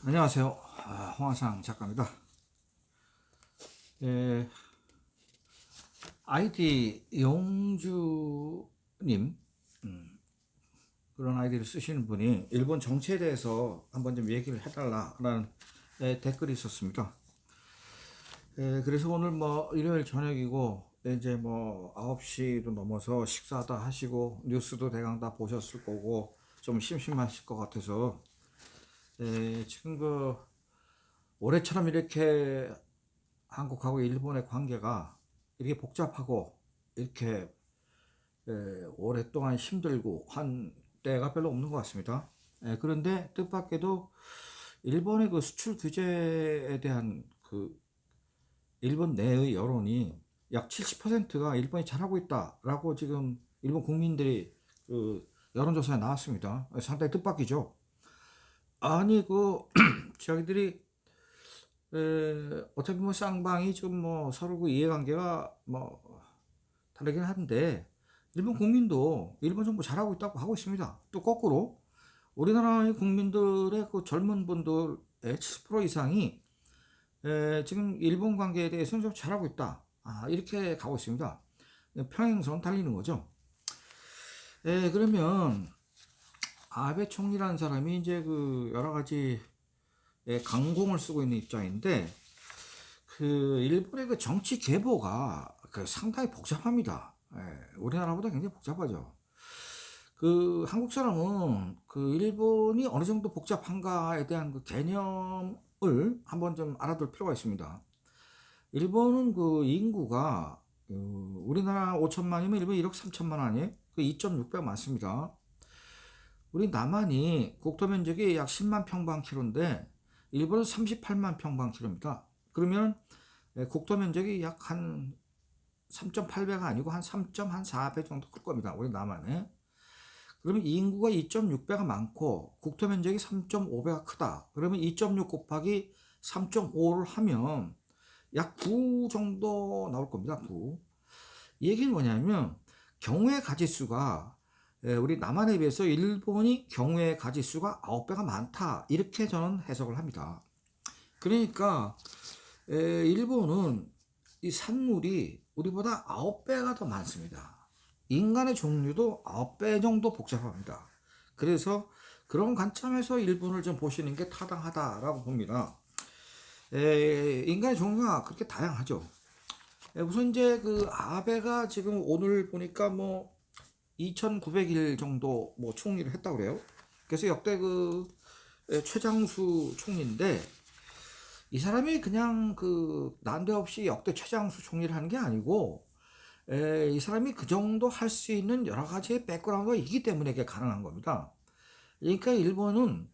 안녕하세요. 홍하상 작가입니다. 예, 아이디 용주님, 그런 아이디를 쓰시는 분이 일본 정치에 대해서 한번 좀 얘기를 해달라라는 댓글이 있었습니다. 그래서 오늘 뭐 일요일 저녁이고 이제 뭐 9시도 넘어서 식사도 하시고 뉴스도 대강 다 보셨을 거고 좀 심심하실 것 같아서 지금 그 올해처럼 이렇게 한국하고 일본의 관계가 이렇게 복잡하고 이렇게 오랫동안 힘들고 한 때가 별로 없는 것 같습니다. 그런데 뜻밖에도 일본의 그 수출 규제에 대한 그 일본 내의 여론이 약 70%가 일본이 잘하고 있다라고 지금 일본 국민들이 그 여론조사에 나왔습니다. 상당히 뜻밖이죠. 아니 그 자기들이 어차피 뭐 쌍방이 지금 뭐 서로 그 이해관계가 뭐 다르긴 한데 일본 국민도 일본 정부 잘하고 있다고 하고 있습니다. 또 거꾸로 우리나라의 국민들의 그 젊은 분들의 70% 이상이 지금 일본 관계에 대해서는 좀 잘하고 있다. 이렇게 가고 있습니다. 평행선 달리는 거죠. 그러면 아베 총리라는 사람이 이제 그 여러 가지 강공을 쓰고 있는 입장인데 그 일본의 그 정치 계보가 그 상당히 복잡합니다. 우리나라보다 굉장히 복잡하죠. 그 한국 사람은 그 일본이 어느 정도 복잡한가에 대한 그 개념을 한번 좀 알아둘 필요가 있습니다. 일본은 그 인구가 우리나라 5천만이면 일본 1억 3천만 아니에요? 그 2.6배 많습니다. 우리 남한이 국토 면적이 약 10만 평방킬로인데 일본은 38만 평방킬로입니다. 그러면 국토 면적이 약 한 3.8배가 아니고 한 3.4배 정도 클 겁니다. 우리 남한에. 그러면 인구가 2.6배가 많고 국토 면적이 3.5배가 크다. 그러면 2.6 곱하기 3.5를 하면 약 9 정도 나올 겁니다. 9. 이 얘기는 뭐냐면 경우의 가짓수가 우리 남한에 비해서 일본이 경우의 가짓수가 9배가 많다. 이렇게 저는 해석을 합니다. 그러니까 일본은 이 산물이 우리보다 9배가 더 많습니다. 인간의 종류도 9배 정도 복잡합니다. 그래서 그런 관점에서 일본을 좀 보시는 게 타당하다라고 봅니다. 인간의 종류가 그렇게 다양하죠. 우선 이제 그 아베가 지금 오늘 보니까 뭐 2,900일 정도 뭐 총리를 했다고 그래요. 그래서 역대 그 최장수 총리인데 이 사람이 그냥 그 난데없이 역대 최장수 총리를 하는 게 아니고 이 사람이 그 정도 할 수 있는 여러 가지의 백그라운드가 있기 때문에 이게 가능한 겁니다. 그러니까 일본은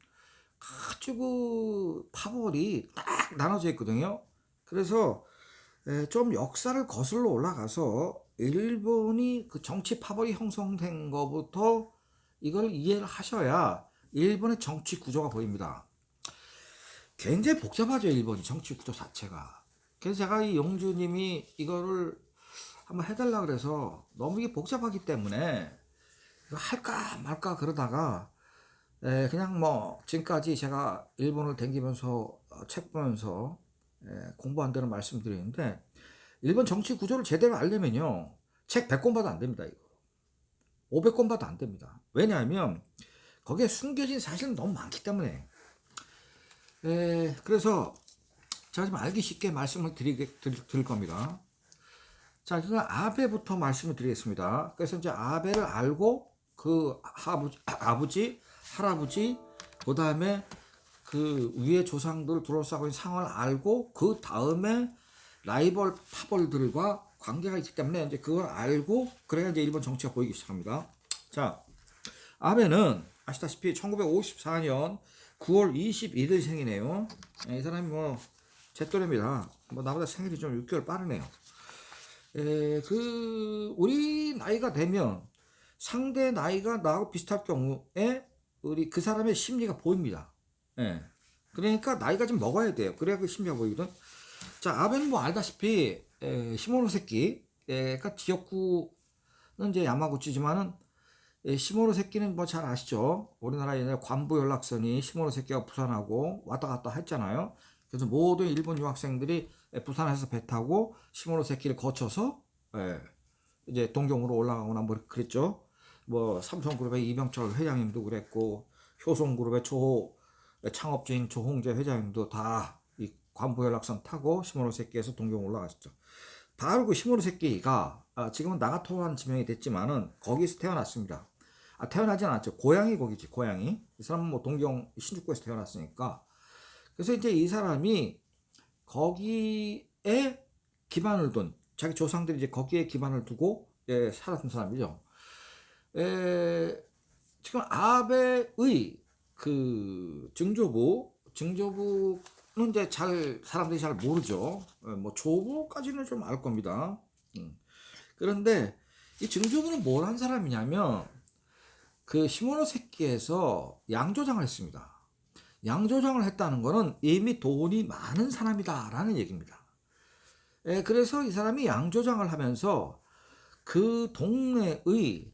아주 그 파벌이 딱 나눠져 있거든요. 그래서 좀 역사를 거슬러 올라가서 일본이 그 정치 파벌이 형성된 것부터 이걸 이해를 하셔야 일본의 정치 구조가 보입니다. 굉장히 복잡하죠, 일본이 정치 구조 자체가. 그래서 제가 이 영주님이 이거를 한번 해달라 그래서 너무 이게 복잡하기 때문에 이거 할까 말까 그러다가 그냥 뭐 지금까지 제가 일본을 댕기면서 책 보면서 공부한 대로 말씀드리는데 일본 정치 구조를 제대로 알려면요 책 100권 봐도 안 됩니다. 이거 500권 봐도 안 됩니다. 왜냐하면 거기에 숨겨진 사실은 너무 많기 때문에. 그래서 제가 좀 알기 쉽게 말씀을 드릴 겁니다. 자, 그럼 아베부터 말씀을 드리겠습니다. 그래서 이제 아베를 알고 그 아버지, 할아버지, 그 다음에 그 위에 조상들 둘러싸고 있는 상황을 알고 그 다음에 라이벌 파벌들과 관계가 있기 때문에 이제 그걸 알고 그래야 이제 일본 정치가 보이기 시작합니다. 자, 아베는 아시다시피 1954년 9월 21일 생이네요. 이 사람이 뭐 제 또래입니다. 뭐 나보다 생일이 좀 6개월 빠르네요. 우리 나이가 되면 상대 나이가 나하고 비슷할 경우에 우리 그 사람의 심리가 보입니다. 예. 그러니까 나이가 좀 먹어야 돼요. 그래야 그 심리가 보이거든. 자, 아베는 뭐 알다시피 시모노세키가 지역구는 이제 야마구치지만은 시모노세키는 뭐 잘 아시죠? 우리나라 옛날 관부 연락선이 시모노세키가 부산하고 왔다 갔다 했잖아요. 그래서 모든 일본 유학생들이 부산에서 배 타고 시모노세키를 거쳐서 이제 동경으로 올라가거나 뭐 그랬죠. 뭐 삼성그룹의 이병철 회장님도 그랬고 효성그룹의 창업주인 조홍재 회장님도 다 이 관부 연락선 타고 시모노세키에서 동경 올라갔죠. 바로 그 시모노세키가 지금은 나가토라는 지명이 됐지만은 거기서 태어났습니다. 태어나진 않았죠. 고향이 거기지, 고향이. 이 사람은 뭐 동경 신주쿠에서 태어났으니까. 그래서 이제 이 사람이 거기에 기반을 둔, 자기 조상들이 이제 거기에 기반을 두고 살았던 사람이죠. 지금 아베의 그 증조부는 이제 사람들이 잘 모르죠. 뭐 조부까지는 좀 알 겁니다. 그런데 이 증조부는 뭘 한 사람이냐면 그 시모노세키에서 양조장을 했습니다. 양조장을 했다는 거는 이미 돈이 많은 사람이다라는 얘기입니다. 그래서 이 사람이 양조장을 하면서 그 동네의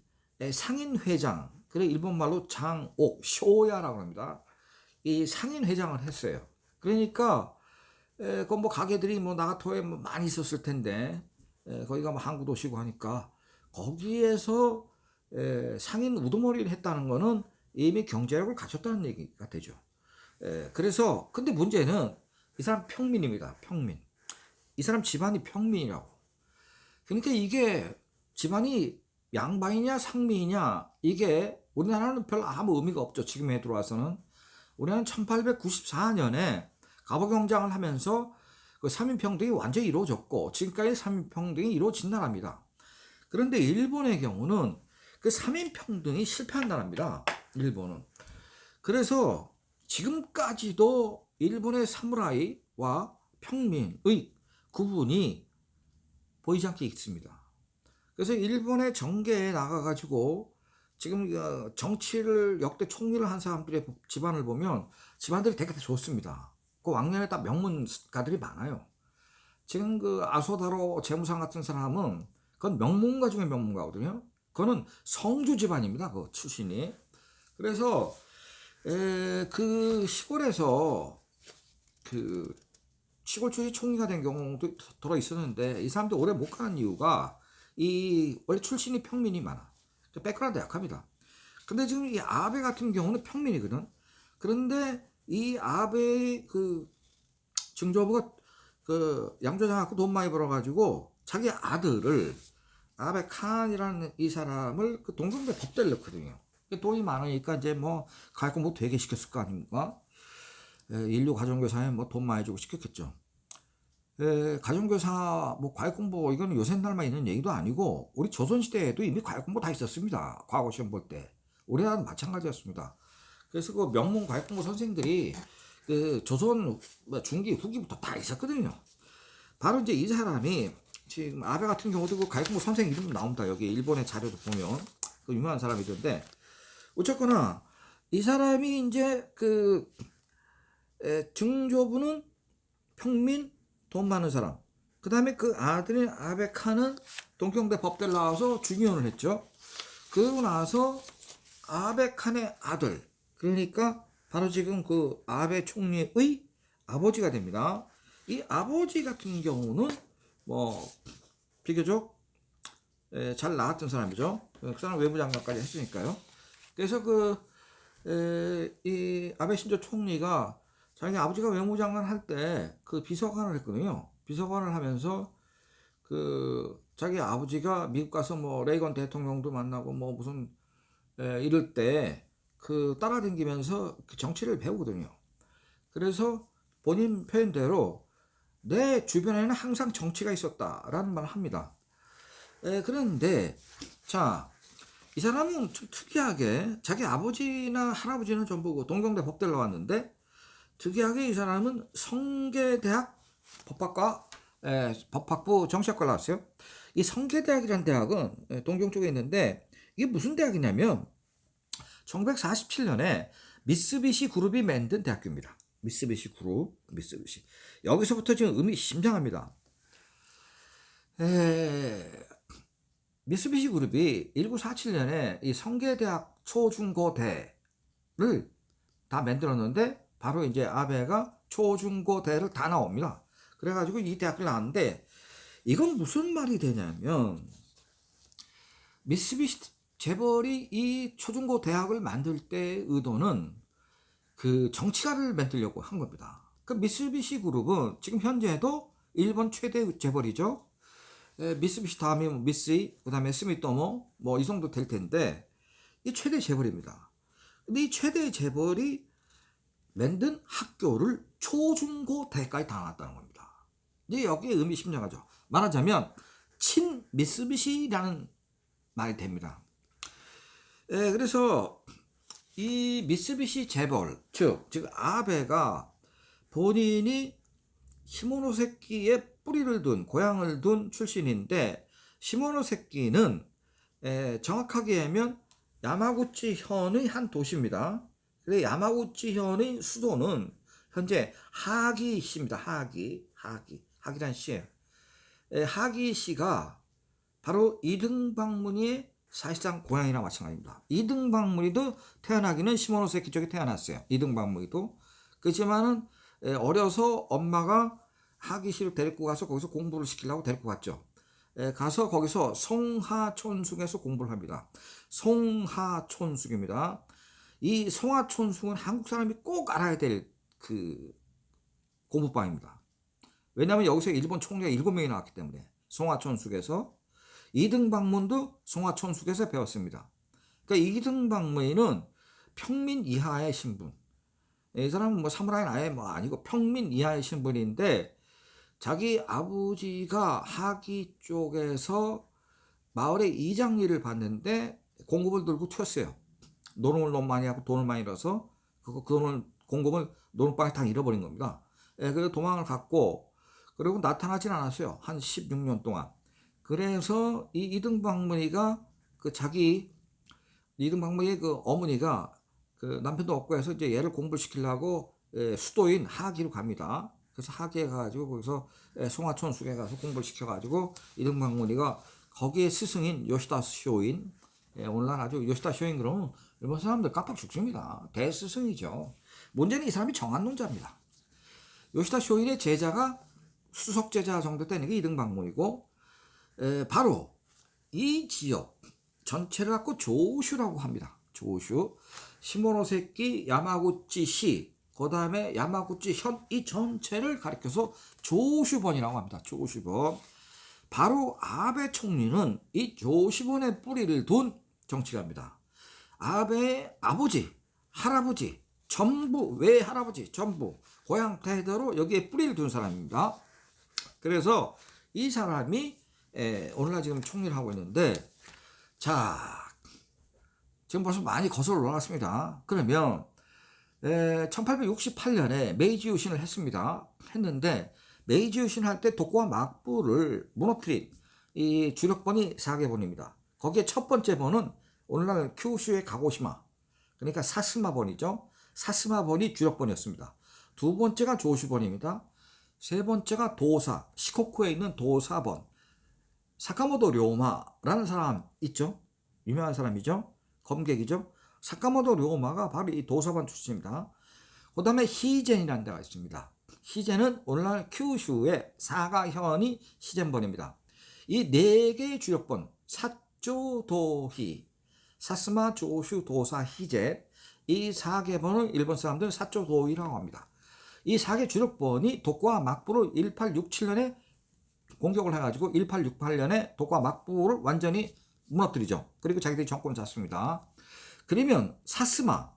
상인 회장, 그래 일본말로 장옥, 쇼야라고 합니다. 이 상인 회장을 했어요. 그러니까 그 뭐 가게들이 뭐 나가토에 뭐 많이 있었을 텐데 거기가 뭐 항구 도시고 하니까 거기에서 상인 우두머리를 했다는 거는 이미 경제력을 갖췄다는 얘기가 되죠. 그래서 근데 문제는 이 사람 평민입니다. 평민. 이 사람 집안이 평민이라고. 그러니까 이게 집안이 양반이냐 상민이냐 이게 우리나라는 별 아무 의미가 없죠. 지금에 들어와서는. 우리나라는 1894년에 갑오경장을 하면서 그 삼인평등이 완전히 이루어졌고 지금까지 삼인평등이 이루어진 나라입니다. 그런데 일본의 경우는 그 삼인평등이 실패한 나라입니다. 일본은. 그래서 지금까지도 일본의 사무라이와 평민의 구분이 보이지 않게 있습니다. 그래서 일본의 정계에 나가가지고 지금 정치를 역대 총리를 한 사람들의 집안을 보면 집안들이 되게 좋습니다. 그 왕년에 다 명문가들이 많아요. 지금 그 아소다로 재무상 같은 사람은 그건 명문가 중에 명문가거든요. 그거는 성주 집안입니다. 그 출신이. 그래서 그 시골에서 그 시골 출신 총리가 된 경우도 들어 있었는데 이 사람들 오래 못 가는 이유가 이 원래 출신이 평민이 많아. 백그라운드 약합니다. 근데 지금 이 아베 같은 경우는 평민이거든. 그런데 이 아베의 그 증조부가 그 양조장하고 돈 많이 벌어가지고 자기 아들을 아베 칸이라는 이 사람을 그 동경대 법대를 넣거든요. 돈이 많으니까 이제 뭐 가르쳐 뭐 되게 시켰을 거 아닙니까? 인류 가정교사에 뭐 돈 많이 주고 시켰겠죠. 가정교사 뭐 과외공부 이거는 요새 날만 있는 얘기도 아니고 우리 조선시대에도 이미 과외공부 다 있었습니다. 과거 시험 볼 때. 우리나라도 마찬가지였습니다. 그래서 그 명문 과외공부 선생들이 그 조선 중기 후기부터 다 있었거든요. 바로 이제 이 사람이 지금 아베 같은 경우도 그 과외공부 선생 이름 나옵니다. 여기 일본의 자료도 보면 그 유명한 사람이던데 어쨌거나 이 사람이 이제 그 증조부는 평민 돈 많은 사람. 그 다음에 그 아들인 아베 칸은 동경대 법대를 나와서 중의원을 했죠. 그러고 나서 아베 칸의 아들, 그러니까 바로 지금 그 아베 총리의 아버지가 됩니다. 이 아버지 같은 경우는 뭐 비교적 잘 나왔던 사람이죠. 그 사람 외무장관까지 했으니까요. 그래서 이 아베 신조 총리가 자기 아버지가 외무장관 할 때 그 비서관을 했거든요. 비서관을 하면서 그 자기 아버지가 미국 가서 뭐 레이건 대통령도 만나고 뭐 무슨 이럴 때 그 따라다니면서 그 정치를 배우거든요. 그래서 본인 표현대로 내 주변에는 항상 정치가 있었다라는 말을 합니다. 그런데 자, 이 사람은 좀 특이하게 자기 아버지나 할아버지는 전부 그 동경대 법대를 나왔는데 특이하게 이 사람은 성계대학 법학과 법학부 정치학과를 나왔어요. 이 성계대학이라는 대학은 동경 쪽에 있는데 이게 무슨 대학이냐면 1947년에 미쓰비시 그룹이 만든 대학교입니다. 미쓰비시 그룹, 미쓰비시. 여기서부터 지금 의미 심장합니다. 미쓰비시 그룹이 1947년에 이 성계대학 초중고대를 다 만들었는데 바로 이제 아베가 초중고대를 다 나옵니다. 그래가지고 이 대학을 나왔는데 이건 무슨 말이 되냐면 미쓰비시 재벌이 이 초중고 대학을 만들 때 의도는 그 정치가를 만들려고 한 겁니다. 그 미쓰비시 그룹은 지금 현재도 일본 최대 재벌이죠. 미쓰비시 다음에 미쓰이, 그 다음에 스미토모 뭐 이 정도 될 텐데 이 최대 재벌입니다. 근데 이 최대 재벌이 만든 학교를 초중고 대까지 다 나왔다는 겁니다. 이제 여기에 의미심장하죠. 말하자면 친 미쓰비시라는 말이 됩니다. 그래서 이 미쓰비시 재벌 즉 아베가 본인이 시모노세키의 뿌리를 둔 고향을 둔 출신인데 시모노세키는 정확하게 하면 야마구치현의 한 도시입니다. 그래서 야마구치현의 수도는 현재 하기시입니다. 하기란 시예요. 하기시가 바로 이등박문희의 사실상 고향이나 마찬가지입니다. 이등박문희도 태어나기는 시모노세키 쪽에 태어났어요. 이등박문희도. 그렇지만은 어려서 엄마가 하기시를 데리고 가서 거기서 공부를 시키려고 데리고 갔죠. 가서 거기서 송하촌숙에서 공부를 합니다. 송하촌숙입니다. 이 송하촌숙은 한국 사람이 꼭 알아야 될 그 공부방입니다. 왜냐하면 여기서 일본 총리가 7명이 나왔기 때문에 송하촌숙에서 이등박문도 송하촌숙에서 배웠습니다. 그러니까 이등박문은 평민 이하의 신분. 이 사람은 뭐 사무라이는 아예 뭐 아니고 평민 이하의 신분인데 자기 아버지가 하기 쪽에서 마을의 이장 일을 봤는데 공급을 들고 튀었어요. 노름을 너무 많이 하고 돈을 많이 잃어서 그 돈을 공급을 노름방에 다 잃어버린 겁니다. 그래서 도망을 갔고 그리고 나타나진 않았어요. 한 16년 동안. 그래서 이 이등박문희가 그 자기 이등박문희의 그 어머니가 그 남편도 없고 해서 이제 얘를 공부를 시키려고 수도인 하기로 갑니다. 그래서 하기에 가가지고 거기서 송하촌숙에 가서 공부를 시켜가지고 이등박문희가 거기에 스승인 요시다 쇼인, 오늘날 아주 요시다 쇼인 그러면 일본 사람들 깜빡 죽습니다. 대스승이죠. 문제는 이 사람이 정한론자입니다. 요시다 쇼인의 제자가 수석 제자 정도 되는 게 이등박문이고 바로 이 지역 전체를 갖고 조슈라고 합니다. 조슈, 시모노세키, 야마구치시, 그 다음에 야마구치현 이 전체를 가리켜서 조슈번이라고 합니다. 조슈번. 바로 아베 총리는 이 조슈번의 뿌리를 둔 정치가입니다. 아베의 아버지, 할아버지, 전부 외할아버지, 전부 고향 대대로 여기에 뿌리를 둔 사람입니다. 그래서 이 사람이 오늘날 지금 총리를 하고 있는데 자 지금 벌써 많이 거슬러 올라갔습니다. 그러면 1868년에 메이지 유신을 했는데 메이지 유신 할 때 도쿠와 막부를 무너뜨린 이 주력번이 4개 번입니다. 거기에 첫 번째 번은 오늘날 큐슈의 가고시마 그러니까 사스마번이죠. 사스마번이 주력번이었습니다. 두 번째가 조슈번입니다. 세 번째가 도사, 시코쿠에 있는 도사번. 사카모토 료마라는 사람 있죠? 유명한 사람이죠? 검객이죠? 사카모토 료마가 바로 이 도사번 출신입니다. 그 다음에 히젠이라는 데가 있습니다. 히젠은 오늘날 큐슈의 사가현이 히젠번입니다. 이 네 개의 주력번, 사조도히, 사스마, 조슈, 도사, 히젠, 이 4개 번을 일본 사람들은 사조도히라고 합니다. 이 4개 주력번이 도쿠와 막부를 1867년에 공격을 해가지고 1868년에 도쿠와 막부를 완전히 무너뜨리죠. 그리고 자기들이 정권을 잡습니다. 그러면 사스마,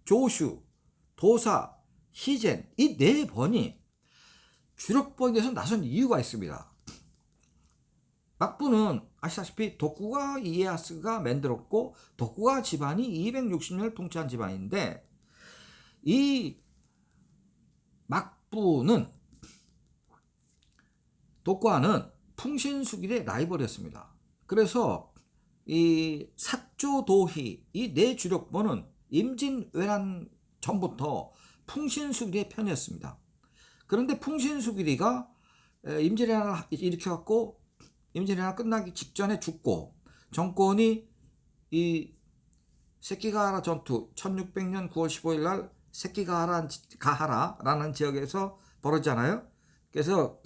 조슈, 도사, 히젠 이 4번이 주력번에 대해서 나선 이유가 있습니다. 막부는 아시다시피 도쿠가 이에야스가 만들었고 도쿠가 집안이 260년을 통치한 집안인데 이 막부는 도쿠와는 풍신수길의 라이벌이었습니다. 그래서 이 사조도히 이 네 주력번은 임진왜란 전부터 풍신수길의 편이었습니다. 그런데 풍신수길이가 임진왜란을 일으켜갖고 임진왜란 끝나기 직전에 죽고 정권이 이 새끼가하라 전투 1600년 9월 15일 날 새끼가하라라는 지역에서 벌어지잖아요. 그래서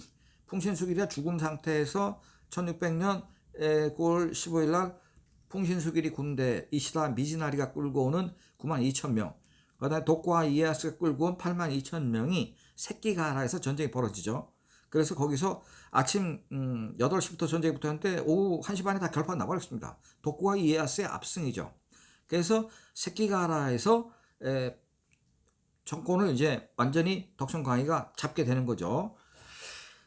풍신수길이 죽은 상태에서 1600년 9월 15일 날 풍신수길이 군대 이시다 미즈나리가 끌고 오는 9만 2천 명, 그다음에 도쿠와 이에야스가 끌고 온 8만 2천 명이 새끼가하라에서 전쟁이 벌어지죠. 그래서 거기서 아침 8시부터 전쟁이 붙었는데 오후 1시 반에 다 결판 나버렸습니다. 도쿠와 이에야스의 압승이죠. 그래서 새끼가하라에서 정권을 이제 완전히 덕선광이가 잡게 되는 거죠.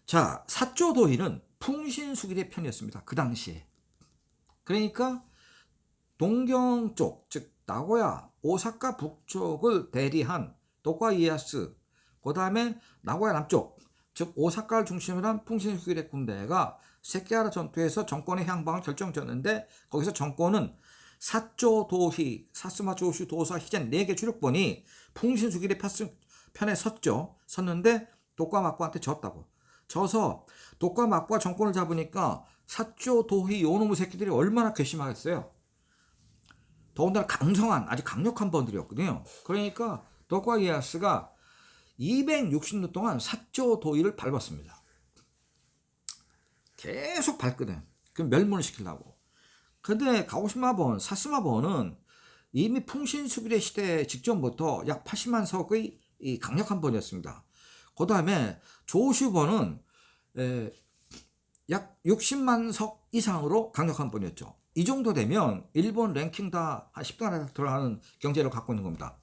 자, 사조도희는 풍신수길의 편이었습니다. 그 당시에. 그러니까 동경 쪽, 즉 나고야, 오사카 북쪽을 대리한 도쿠와 이에야스, 그 다음에 나고야 남쪽, 즉 오사카를 중심으로 한 풍신수길의 군대가 새끼가하라 전투에서 정권의 향방을 결정졌는데, 거기서 정권은 사조도희, 사스마 조슈 도사 히젠 4개 주력본이 풍신수길의 편에 섰는데 도쿠와 막부한테 졌다고. 져서 도쿠와 막부가 정권을 잡으니까 사조도희 요놈의 새끼들이 얼마나 괘씸하겠어요. 더군다나 강성한 아주 강력한 번들이었거든요. 그러니까 도쿠와 이에야스가 260년 동안 사조도희를 밟았습니다. 계속 밟거든. 그 멸문을 시키려고. 근데 가고시마번, 사스마번은 이미 풍신수길의 시대 직전부터 약 80만 석의 이 강력한 번이었습니다. 그 다음에 조슈번은 약 60만 석 이상으로 강력한 번이었죠. 이 정도 되면 일본 랭킹 다 한 10등 안에 들어가는 경제를 갖고 있는 겁니다.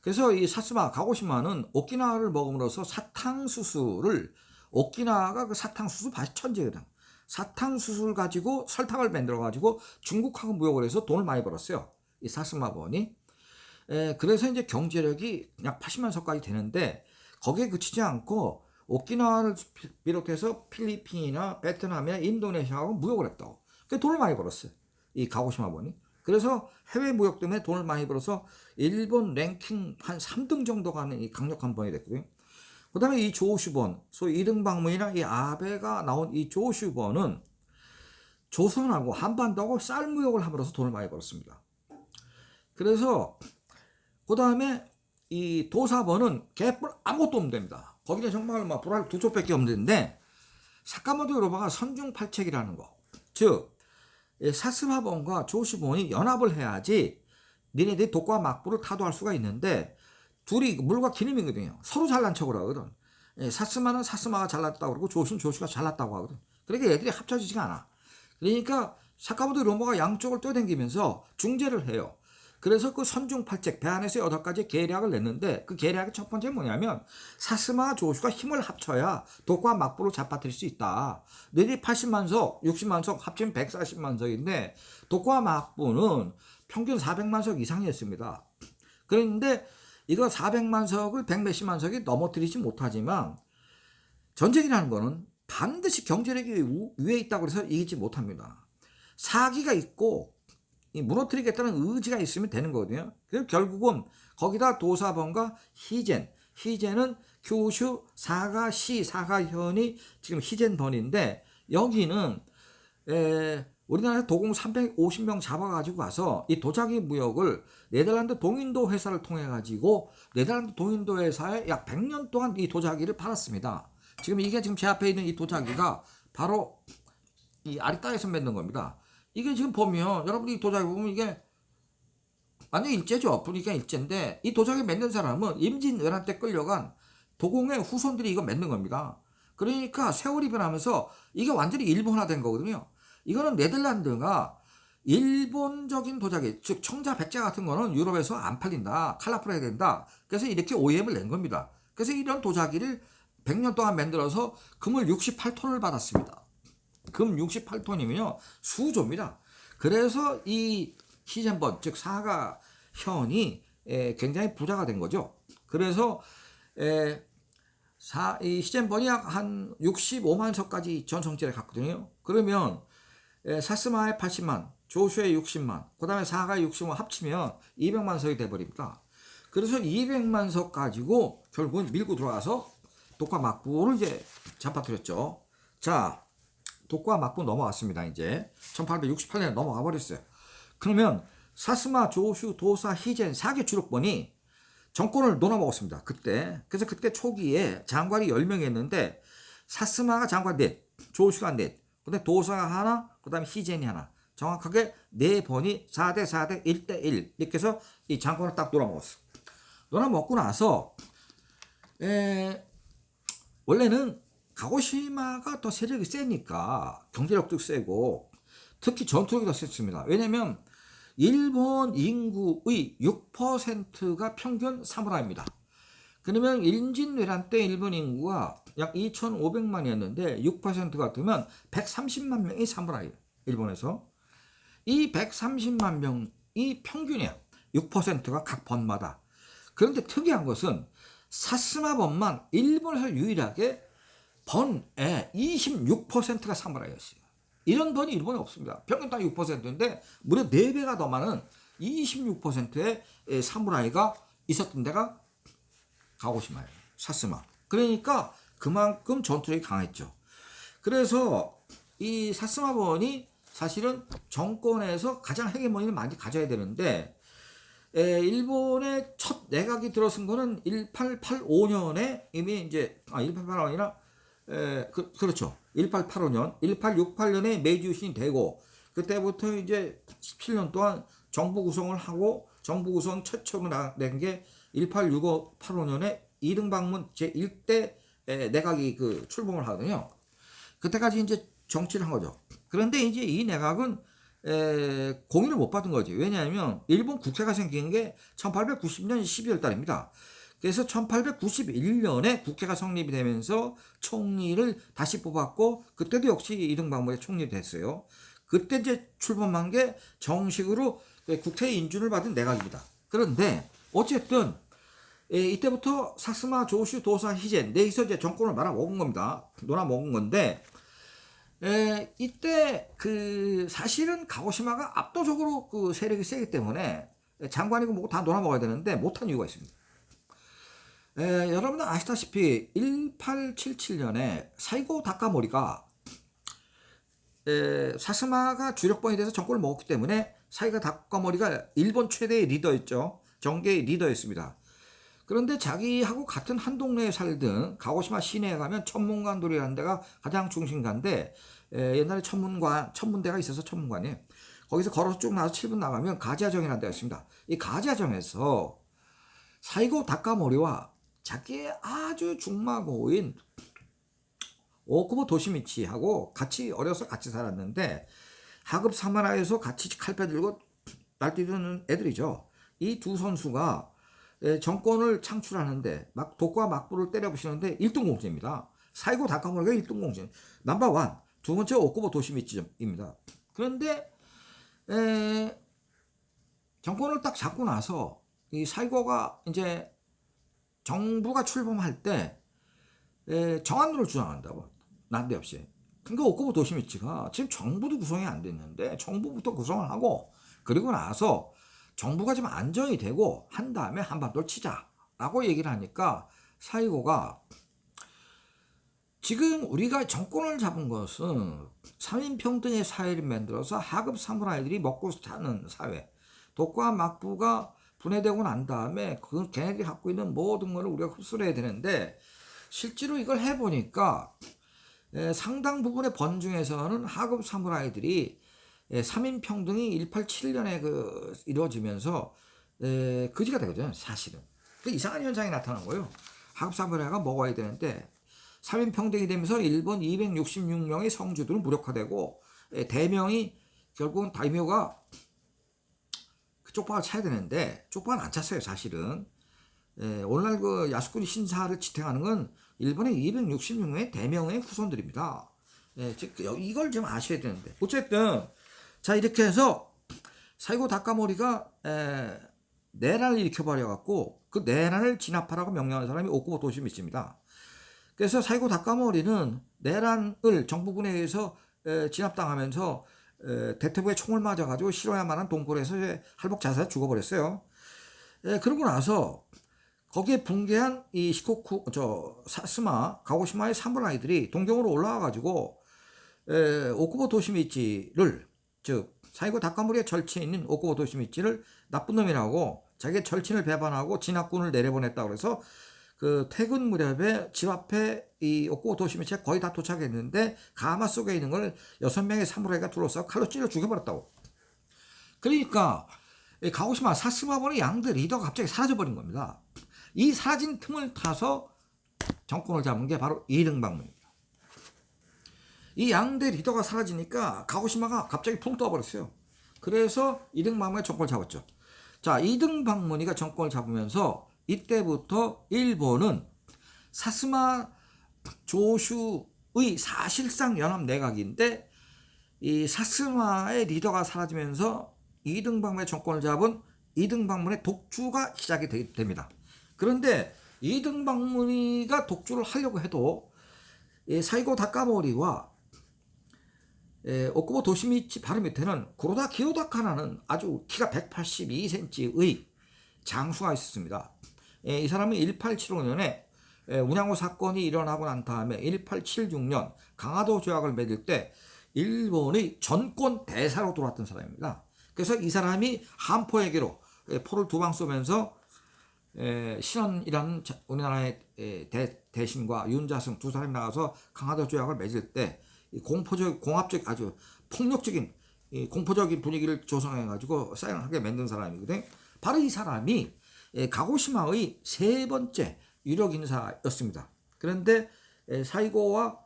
그래서 이 사스마, 가고시마는 오키나와를 먹음으로써 사탕수수를, 오키나와가 그 사탕수수 천지거든. 사탕수수를 가지고 설탕을 만들어 가지고 중국하고 무역을 해서 돈을 많이 벌었어요. 이 사스마번이. 그래서 이제 경제력이 약 80만 석까지 되는데, 거기에 그치지 않고 오키나와를 비롯해서 필리핀이나 베트남이나 인도네시아하고 무역을 했다고. 그래서 돈을 많이 벌었어요. 이 가고시마번이. 그래서 해외 무역 때문에 돈을 많이 벌어서 일본 랭킹 한 3등 정도 가는 이 강력한 번이 됐거든요. 그 다음에 이 조슈번, 소위 이등방문이나 이 아베가 나온 이 조슈번은 조선하고 한반도하고 쌀 무역을 함으로써 돈을 많이 벌었습니다. 그래서 그 다음에 이 도사번은 개뿔 아무것도 없는 됩니다. 거기는 정말 막 불알 두 쪽밖에 없는데, 사카모토 요로바가 선중팔책이라는 거, 즉 사스마번과 조슈번이 연합을 해야지 니네들이 도쿠와 막부를 타도할 수가 있는데, 둘이 물과 기름이거든요. 서로 잘난 척을 하거든. 사스마는 사스마가 잘났다고 그러고 조슈는 조슈가 잘났다고 하거든. 그러니까 얘들이 합쳐지지가 않아. 그러니까 사카모토 요로바가 양쪽을 떠당기면서 중재를 해요. 그래서 그 선중팔책, 배안에서 8가지 계략을 냈는데, 그 계략의 첫 번째 뭐냐면 사스마 조슈가 힘을 합쳐야 도쿠와 막부를 잡아들일 수 있다. 너희들이 80만 석, 60만 석 합치면 140만 석인데 도쿠와 막부는 평균 400만 석 이상이었습니다. 그런데 이거 400만 석을 100몇십만 석이 넘어뜨리지 못하지만, 전쟁이라는 거는 반드시 경제력이 위에 있다고 해서 이기지 못합니다. 사기가 있고 무너뜨리겠다는 의지가 있으면 되는 거거든요. 그래서 결국은 거기다 도사번과 히젠은 규슈 사가시 사가현이 지금 히젠번인데, 여기는 우리나라에서 도공 350명 잡아가지고 와서 이 도자기 무역을 네덜란드 동인도 회사를 통해 가지고 네덜란드 동인도 회사에 약 100년 동안 이 도자기를 팔았습니다. 지금 이게 지금 제 앞에 있는 이 도자기가 바로 이 아리따에서 만든 겁니다. 이게 지금 보면, 여러분이 이 도자기 보면 이게 완전 일제죠. 분위기가 일제인데, 이 도자기 만든 사람은 임진왜란 때 끌려간 도공의 후손들이 이거 만든 겁니다. 그러니까 세월이 변하면서 이게 완전히 일본화된 거거든요. 이거는 네덜란드가 일본적인 도자기, 즉 청자 백자 같은 거는 유럽에서 안 팔린다, 컬러풀 해야 된다, 그래서 이렇게 OEM을 낸 겁니다. 그래서 이런 도자기를 100년 동안 만들어서 금을 68톤을 받았습니다. 금 68톤이면요 수조입니다. 그래서 이 히젠번, 즉 사가현이 굉장히 부자가 된 거죠. 그래서 이 히젠번이 약 한 65만 석까지 전성질을 갖거든요. 그러면 사스마의 80만, 조슈의 60만, 그 다음에 사가의 60만 합치면 200만 석이 돼버립니다. 그래서 200만 석 가지고 결국은 밀고 들어가서 도쿠와 막부를 이제 잡아들였죠. 자, 도쿠와 막부 넘어왔습니다. 이제 1868년에 넘어가 버렸어요. 그러면 사스마, 조슈, 도사, 히젠 4개 주력본이 정권을 놓아먹었습니다. 그때. 그래서 그때 초기에 장관이 10명이었는데 사스마가 장관 넷, 조슈가 넷, 근데 도사가 하나, 그 다음에 히젠이 하나. 정확하게 4번이 4대 4대 1대 1 이렇게 해서 이 장관을 딱 놓아먹었어. 놓아먹고 나서 원래는 가고시마가 더 세력이 세니까 경제력도 세고 특히 전투력이 더 셌습니다. 왜냐면 일본 인구의 6%가 평균 사무라이입니다. 그러면 임진왜란 때 일본 인구가 약 2,500만이었는데 6% 같으면 130만 명이 사무라이예요. 일본에서. 이 130만 명이 평균이야. 6%가 각 번마다. 그런데 특이한 것은 사스마 번만 일본에서 유일하게 번의 26%가 사무라이였어요. 이런 번이 일본에 없습니다. 평균 딱 6%인데 무려 4배가 더 많은 26%의 사무라이가 있었던 데가 가고시마예요. 사스마. 그러니까 그만큼 전투력이 강했죠. 그래서 이 사스마 번이 사실은 정권에서 가장 헤게모니를 많이 가져야 되는데 일본의 첫 내각이 들어선 거는 1885년에 이미 이제 1885년이나 그렇죠. 1885년, 1868년에 메이지 유신이 되고 그때부터 이제 17년 동안 정부 구성을 하고 정부 구성 최초로 낸 게 1865, 85년에 이등방문 제1대 내각이 그 출범을 하거든요. 그때까지 이제 정치를 한 거죠. 그런데 이제 이 내각은 공인을 못 받은 거지. 왜냐하면 일본 국회가 생긴 게 1890년 12월 달입니다. 그래서 1891년에 국회가 성립이 되면서 총리를 다시 뽑았고 그때도 역시 이등방문에 총리 됐어요. 그때 이제 출범한 게 정식으로 국회 인준을 받은 내각입니다. 그런데 어쨌든 이때부터 사스마, 조슈, 도사, 히젠 넷이서 이제 정권을 말아먹은 겁니다. 놀아먹은 건데 이때 그 사실은 가고시마가 압도적으로 그 세력이 세기 때문에 장관이고 뭐고 다 놀아먹어야 되는데 못한 이유가 있습니다. 여러분들 아시다시피 1877년에 사이고 다카모리가 사스마가 주력번이 돼서 정권을 먹었기 때문에 사이고 다카모리가 일본 최대의 리더였죠. 정계의 리더였습니다. 그런데 자기하고 같은 한 동네에 살던 가고시마 시내에 가면 천문관돌이라는 데가 가장 중심가인데 옛날에 천문대가 있어서 천문관이 거기서 걸어서 쭉 나와서 7분 나가면 가지아정이라는 데가 있습니다. 이 가지아정에서 사이고 다카모리와 자기의 아주 중마고인 오쿠보 도시미치하고 같이 어려서 같이 살았는데 하급 사마라에서 같이 칼패 들고 날뛰는 애들이죠. 이 두 선수가 정권을 창출하는데 막 독과 막부를 때려부시는데 1등 공신입니다. 사이고 다카모리가 1등 공신. 넘버원. 두 번째 오쿠보 도시미치입니다. 그런데 정권을 딱 잡고 나서 이 사이고가 이제 정부가 출범할 때 정안론을 주장한다고 난데없이. 그러니까 오쿠보 도시미치가 지금 정부도 구성이 안 됐는데 정부부터 구성을 하고 그리고 나서 정부가 좀 안정이 되고 한 다음에 한반도를 치자라고 얘기를 하니까 사이고가 지금 우리가 정권을 잡은 것은 3인평등의 사회를 만들어서 하급 사무라이들이 먹고 사는 사회, 독과 막부가 분해되고 난 다음에 그 걔네들이 갖고 있는 모든 것을 우리가 흡수를 해야 되는데 실제로 이걸 해보니까 상당 부분의 번중에서는 하급 사무라이들이 3인 평등이 187년에 이루어지면서 거지가 되거든요. 사실은. 그 이상한 현상이 나타난 거예요. 하급 사무라이가 먹어야 되는데 3인 평등이 되면서 일본 266명의 성주들은 무력화되고 대명이 결국은 다이묘가 그 쪽박을 차야 되는데 쪽박은 안 찼어요. 사실은. 오늘날 그 야스쿠니 신사를 지탱하는 건 일본의 266명의 대명의 후손들입니다. 즉 이걸 좀 아셔야 되는데 어쨌든 자 이렇게 해서 사이고 다카모리가 내란을 일으켜버려 갖고 그 내란을 진압하라고 명령한 사람이 오쿠보 도시미치입니다. 그래서 사이고 다카모리는 내란을 정부군에 의해서 진압당하면서 대퇴부에 총을 맞아가지고 시로야마는 동굴에서 할복 자살해 죽어버렸어요. 그러고 나서 거기에 붕괴한 이 시코쿠 사스마 가고시마의 사무라이들이 동경으로 올라와가지고 오쿠보 도시미치를, 즉 사이고 다카모리의 절친인 오쿠보 도시미치를 나쁜 놈이라고 자기의 절친을 배반하고 진압군을 내려보냈다 그래서 그 퇴근 무렵에 집 앞에 이 오쿠보 도시미치가 거의 다 도착했는데 가마 속에 있는 걸 6명의 사무라이가 둘러싸고 칼로 찔러 죽여버렸다고. 그러니까 가고시마 사스마본의 양대 리더가 갑자기 사라져버린 겁니다. 이 사라진 틈을 타서 정권을 잡은 게 바로 이등방문입니다. 이 양대 리더가 사라지니까 가고시마가 갑자기 붕 떠버렸어요. 그래서 이등방문이 정권을 잡았죠. 자, 이등방문이가 정권을 잡으면서 이때부터 일본은 사스마 조슈의 사실상 연합 내각인데 이 사스마의 리더가 사라지면서 이등방문의 정권을 잡은 이등방문의 독주가 시작이 됩니다. 그런데 이등방문이가 독주를 하려고 해도 사이고 다카모리와 오쿠보 도시미치 바로 밑에는 고로다 기요다카나는 아주 키가 182cm의 장수가 있었습니다. 이 사람은 1875년에 운양호 사건이 일어나고 난 다음에 1876년 강화도 조약을 맺을 때 일본의 전권 대사로 들어왔던 사람입니다. 그래서 이 사람이 한포에게로 포를 두 방 쏘면서 신원이라는 우리나라의 대신과 윤자승 두 사람이 나가서 강화도 조약을 맺을 때 공합적 아주 폭력적인 공포적인 분위기를 조성해가지고 사인하게 만든 사람이거든요. 바로 이 사람이 가고시마의 세 번째 유력 인사였습니다. 그런데 사이고와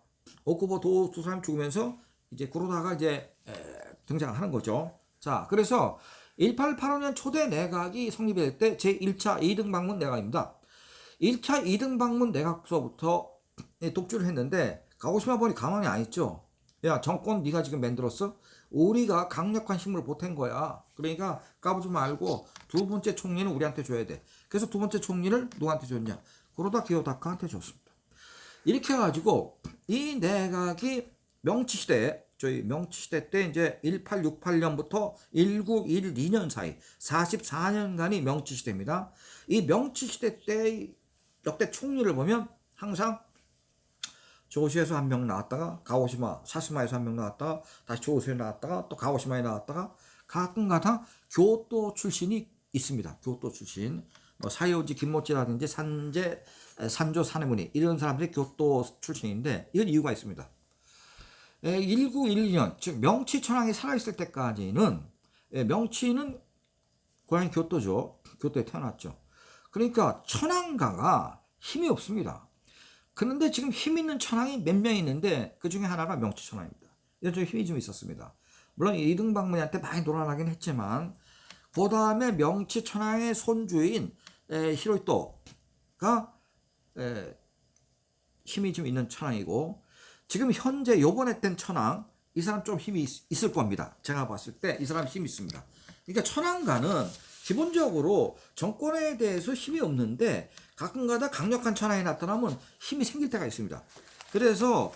오쿠보 두 사람이 죽으면서 이제 구로다가 이제 등장하는 거죠. 자, 그래서 1885년 초대 내각이 성립될 때 제1차 2등방문 내각입니다. 1차 2등방문 내각서부터 독주를 했는데 가고시마 본이 가만히 안 있죠. 야, 정권 네가 지금 만들었어? 우리가 강력한 힘을 보탠 거야. 그러니까 까부지 말고 두 번째 총리는 우리한테 줘야 돼. 그래서 두 번째 총리를 누구한테 줬냐? 고로다 기요다카한테 줬습니다. 이렇게 해가지고 이 내각이 명치시대, 저희 명치시대 때 이제 1868년부터 1912년 사이 44년간이 명치시대입니다. 이 명치시대 때 역대 총리를 보면 항상 조슈에서 한 명 나왔다가 가오시마, 사스마에서 한 명 나왔다가 다시 조슈에 나왔다가 또 가오시마에 나왔다가 가끔가다 교토 출신이 있습니다. 교토 출신. 뭐 사요지 김모찌라든지 산조 사네무니 이런 사람들이 교토 출신인데 이건 이유가 있습니다. 1912년 즉 명치 천황이 살아있을 때까지는 명치는 고향이 교토죠. 교토에 태어났죠. 그러니까 천황가가 힘이 없습니다. 그런데 지금 힘 있는 천황이 몇 명 있는데 그 중에 하나가 명치 천황입니다. 이런 좀 힘이 좀 있었습니다. 물론 이등방문이한테 많이 놀아나긴 했지만 그 다음에 명치 천황의 손주인 히로히토가 힘이 좀 있는 천황이고 지금 현재 요번에 된 천황 이 사람 좀 힘이 있을 겁니다. 제가 봤을 때 이 사람 힘이 있습니다. 그러니까 천황가는 기본적으로 정권에 대해서 힘이 없는데 가끔가다 강력한 천황이 나타나면 힘이 생길 때가 있습니다. 그래서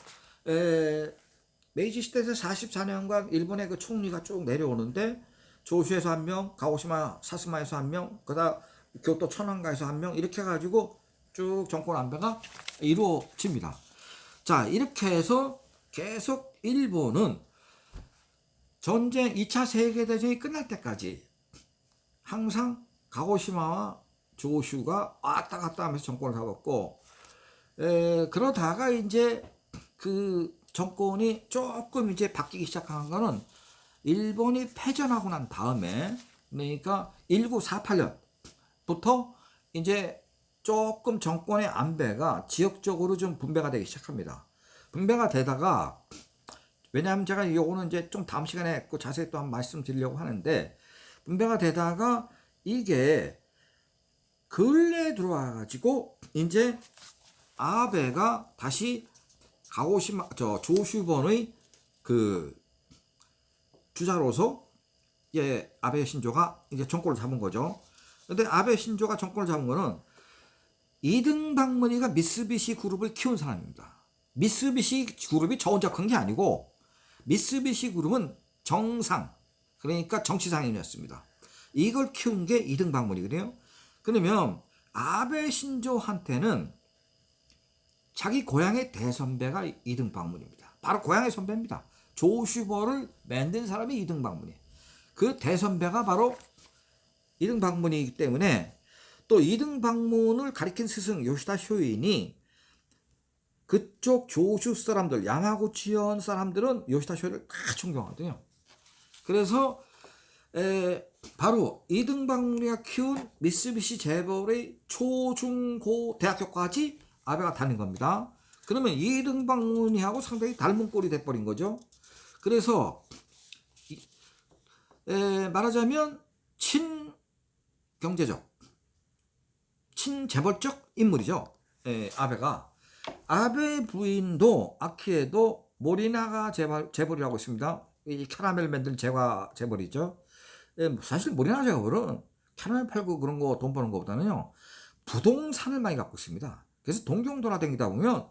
메이지 시대에서 44년간 일본의 그 총리가 쭉 내려오는데 조슈에서 한 명, 가오시마 사스마에서 한 명, 그다음 교토 천황가에서 한 명 이렇게 해가지고 쭉 정권 안배가 이루어집니다. 자, 이렇게 해서 계속 일본은 전쟁 2차 세계대전이 끝날 때까지 항상 가고시마와 조슈가 왔다 갔다 하면서 정권을 잡았고 그러다가 이제 그 정권이 조금 이제 바뀌기 시작한 거는 일본이 패전하고 난 다음에 그러니까 1948년부터 이제 조금 정권의 안배가 지역적으로 좀 분배가 되기 시작합니다. 분배가 되다가 왜냐하면 제가 이거는 이제 좀 다음 시간에 자세히 또 한번 말씀드리려고 하는데 분배가 되다가 이게 근래에 들어와 가지고 이제 아베가 다시 가오시마 조슈본의 그 주자로서 아베 신조가 이제 정권을 잡은 거죠. 근데 아베 신조가 정권을 잡은 거는 이등방문이가 미쓰비시 그룹을 키운 사람입니다. 미쓰비시 그룹이 저 혼자 큰 게 아니고 미쓰비시 그룹은 정상 그러니까 정치상인이었습니다. 이걸 키운 게 이등방문이거든요. 그러면 아베 신조한테는 자기 고향의 대선배가 이등방문입니다. 바로 고향의 선배입니다. 조슈버를 만든 사람이 이등박문이에요. 그 대선배가 바로 이등박문이기 때문에 또 이등박문을 가리킨 스승 요시다 쇼인이 그쪽 조슈 사람들, 야마구치현 사람들은 요시다 쇼인을 다 존경하거든요. 그래서 바로 이등박문이가 키운 미쓰비시 재벌의 초중고 대학교까지 아베가 다닌 겁니다. 그러면 이등박문이하고 상당히 닮은 꼴이 돼버린 거죠. 그래서 말하자면 친경제적, 친재벌적 인물이죠. 아베가. 아베 부인도 아키에도 모리나가 재벌이라고 있습니다. 이 캐러멜 만든 재벌이죠. 사실 모리나가 재벌은 캐러멜 팔고 그런 거 돈 버는 것보다는요, 부동산을 많이 갖고 있습니다. 그래서 동경 돌아다니다 보면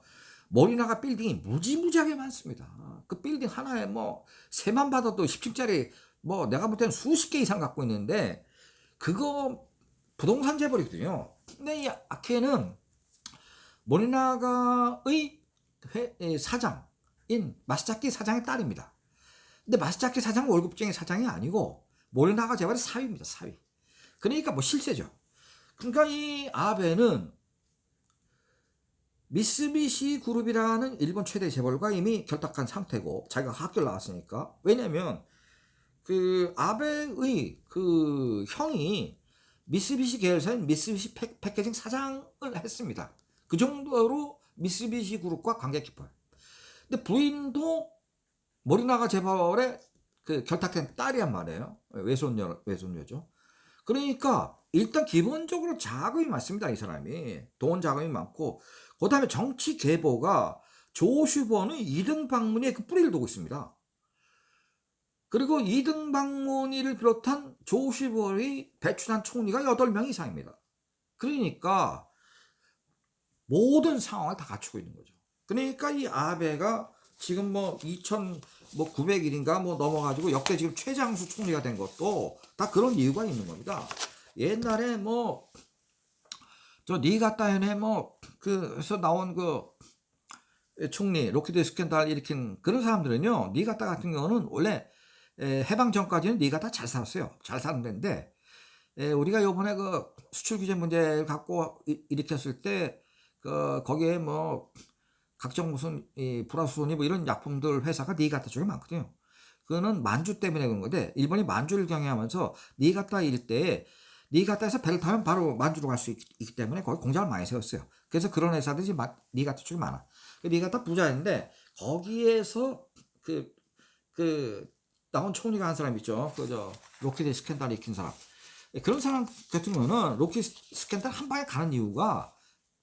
모리나가 빌딩이 무지무지하게 많습니다. 그 빌딩 하나에 뭐 세만 받아도 10층짜리 뭐 내가 볼 때는 수십 개 이상 갖고 있는데 그거 부동산 재벌이거든요. 근데 이 아케는 모리나가의 사장인 마스자키 사장의 딸입니다. 근데 마스자키 사장은 월급쟁이 사장이 아니고 모리나가 재벌의 사위입니다. 사위. 그러니까 뭐 실세죠. 그러니까 이 아베는 미쓰비시 그룹이라는 일본 최대 재벌과 이미 결탁한 상태고 자기가 학교를 나왔으니까. 왜냐면 그 아베의 그 형이 미쓰비시 계열사인 미쓰비시 패키징 사장을 했습니다. 그 정도로 미쓰비시 그룹과 관계 깊어요. 근데 부인도 모리나가 재벌의 그 결탁한 딸이란 말이에요. 외손녀죠. 그러니까 일단 기본적으로 자금이 많습니다. 이 사람이 돈 자금이 많고, 그 다음에 정치 계보가 조슈버는 이등박문이의 그 뿌리를 두고 있습니다. 그리고 이등박문이를 비롯한 조슈버의 배출한 총리가 8명 이상입니다. 그러니까 모든 상황을 다 갖추고 있는 거죠. 그러니까 이 아베가 지금 뭐 2,900일인가 뭐 넘어가지고 역대 지금 최장수 총리가 된 것도 다 그런 이유가 있는 겁니다. 옛날에 뭐 저 니가타현에 뭐 그래서 나온 그 총리 로키드 스캔들 일으킨 그런 사람들은요, 니가타 같은 경우는 원래 해방 전까지는 니가타 잘 살았어요. 잘 사는 데인데 우리가 요번에 그 수출 규제 문제를 갖고 일으켰을 때 거기에 뭐 각종 무슨 불화수소니 뭐 이런 약품들 회사가 니가타 쪽에 많거든요. 그거는 만주 때문에 그런 건데, 일본이 만주를 경영하면서 니가타 일대에 니가타에서 배를 타면 바로 만주로 갈 수 있기 때문에 거기 공장을 많이 세웠어요. 그래서 그런 회사들이 니가타 쪽에 많아. 니가타 부자인데 거기에서 나온 총리가 한 사람 있죠. 그저 로키드 스캔들 익힌 사람. 그런 사람 같은 경우는 로키드 스캔들 한 방에 가는 이유가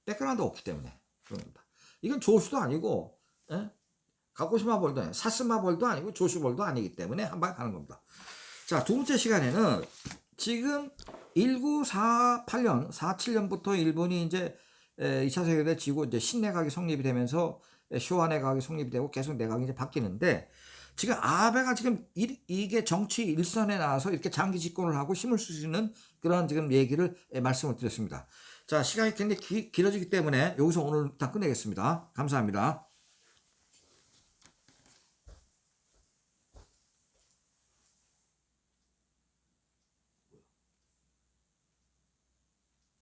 백그라운드 없기 때문에 그런 겁니다. 이건 조슈도 아니고 가고시마 볼도 아니고 사스마 볼도 아니고 조슈 볼도 아니기 때문에 한 방에 가는 겁니다. 자, 두 번째 시간에는 지금 1948년, 47년부터 일본이 이제 2차 세계대전 지고 이제 신내각이 성립이 되면서 쇼와 내각이 성립이 되고 계속 내각이 이제 바뀌는데, 지금 아베가 지금 이게 정치 일선에 나와서 이렇게 장기 집권을 하고 힘을 쓸 수 있는 그런 지금 얘기를 말씀을 드렸습니다. 자, 시간이 굉장히 길어지기 때문에 여기서 오늘 일단 끝내겠습니다. 감사합니다.